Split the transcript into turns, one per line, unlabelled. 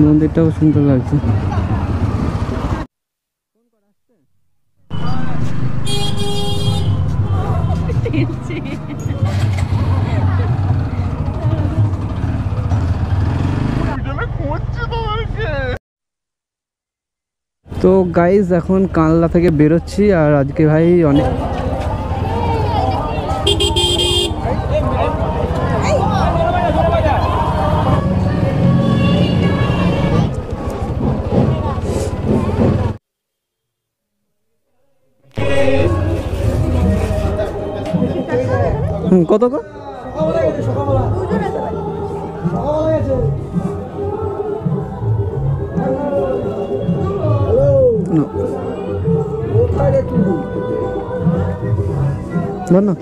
মন্দিরটাও সুন্দর লাগছে। তো গাইজ এখন কানলা থেকে বেরোচ্ছি, আর আজকে ভাই অনেক কত গো? না